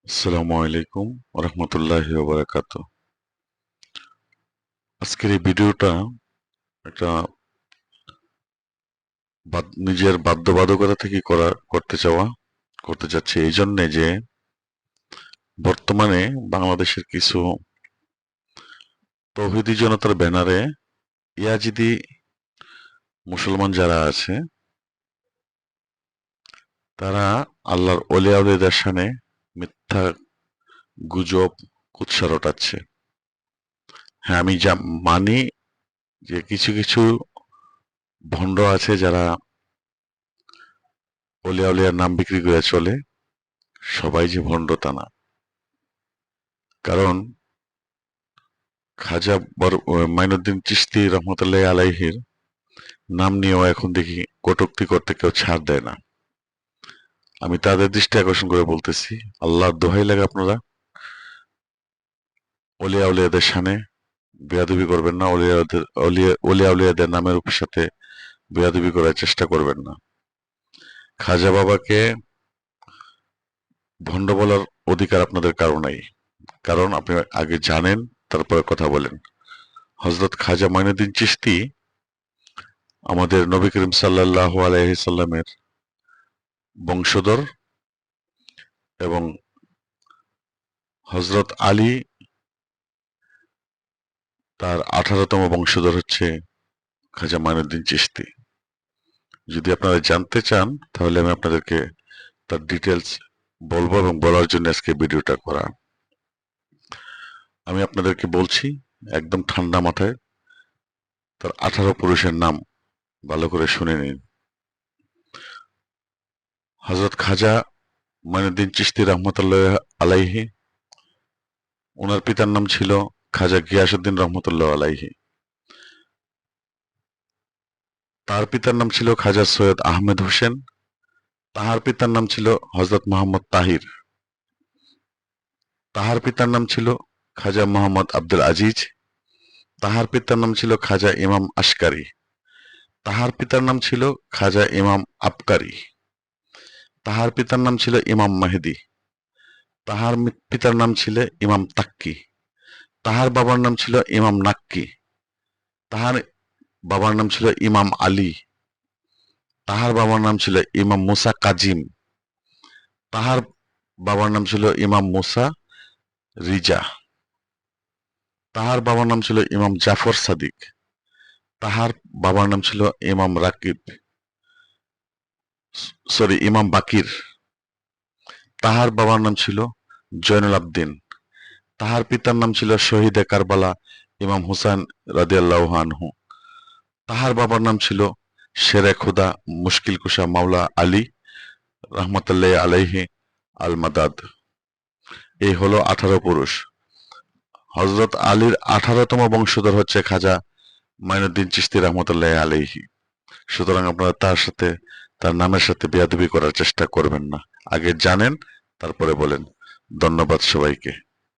আসসালামু আলাইকুম রহমতুল্লাহি ওয়া বারাকাতুহু। আজকের এই ভিডিওটা একটা নিজের বাধ্যবাধকতা থেকে করতে চাচ্ছি এই জন্যে যে বর্তমানে বাংলাদেশের কিছু তৌহিদি জনতার ব্যানারে ইয়াজিদি মুসলমান যারা আছে তারা আল্লাহর অলিয়া উলিয়াদের শানে মিথ্যা গুজব কুৎসা রটাচ্ছে। হ্যাঁ, আমি যা মানি যে কিছু কিছু ভণ্ড আছে যারা অলিয়া উলিয়ার নাম বিক্রি করে চলে, সবাই যে ভণ্ড তা না। কারণ খাজা মাইনুদ্দিন চিশতি রহমতুল্লাহ আলাইহির নাম নিয়েও এখন দেখি কটূক্তি করতে কেউ ছাড় দেয় না। আমি তাদের দৃষ্টি আকর্ষণ করে বলতেছি, আল্লাহর দোহাই লাগে আপনারা অলিয়া উলিয়াদের শানে বেয়াদবি করবেন না, অলিয়া উলিয়াদের নামের সাথে বেয়াদবি করার চেষ্টা করবেন না। খাজা বাবাকে ভণ্ড বলার অধিকার আপনাদের কারো নাই, কারণ আপনি আগে জানেন তারপরে কথা বলেন। হযরত খাজা মাইনুদ্দিন চিশতি আমাদের নবী করিম সাল্লাল্লাহু আলাইহি সাল্লামের বংশধর এবং হযরত আলী তার 18তম বংশধর হচ্ছে খাজা মাইনুদ্দিন চিশতি। যদি আপনারা জানতে চান তাহলে আমি আপনাদেরকে তার ডিটেলস বলবো এবং বলার জন্য আজকে ভিডিওটা করা। আমি আপনাদেরকে বলছি একদম ঠান্ডা মাথায়, তার 18 পুরুষের নাম ভালো করে শুনে নিন। হযরত খাজা মাইনুদ্দিন চিশতি রহমতুল্লাহ আলাইহি, ওনার পিতার নাম ছিল খাজা গিয়াসউদ্দিন রহমতুল্লাহ আলাইহি। তার পিতার নাম ছিল খাজা সৈয়দ আহমেদ হোসেন। তাহার পিতার নাম ছিল হযরত মোহাম্মদ তাহির। তাহার পিতার নাম ছিল খাজা মোহাম্মদ আব্দুল আজিজ। তাহার পিতার নাম ছিল খাজা ইমাম আশকারি। তাহার পিতার নাম ছিল খাজা ইমাম আবকারি। তাহার পিতার নাম ছিল ইমাম মেহেদি। তাহার পিতার নাম ছিল ইমাম তাক্কি। তাহার বাবার নাম ছিল ইমাম নাক্কি। তাহার বাবার নাম ছিল ইমাম আলী। তাহার বাবার নাম ছিল ইমাম মুসা কাজিম। তাহার বাবার নাম ছিল ইমাম মুসা রিজা। তাহার বাবার নাম ছিল ইমাম জাফর সাদিক। তাহার বাবার নাম ছিল ইমাম ইমাম বাকির। তাহার বাবার নাম ছিল জয়নুল আবদিন। তাহার পিতার নাম ছিল শহীদে কারবালা ইমাম হুসাইন রাদিয়াল্লাহু আনহু। তাহার বাবার নাম ছিল শেরে খুদা মুশকিল কুশা মাওলা আলী রহমতুল্লাহ আলাইহি আল মাদাদ। এই হলো 18 পুরুষ। হযরত আলীর 18তম বংশধর হচ্ছে খাজা মাইনুদ্দিন চিশতি রহমতুল্লাহ আলাইহি। সুতরাং আপনারা তার নামের সাথে বেয়াদবি করার চেষ্টা করবেন না। আগে জানেন তারপরে বলেন। ধন্যবাদ সবাইকে।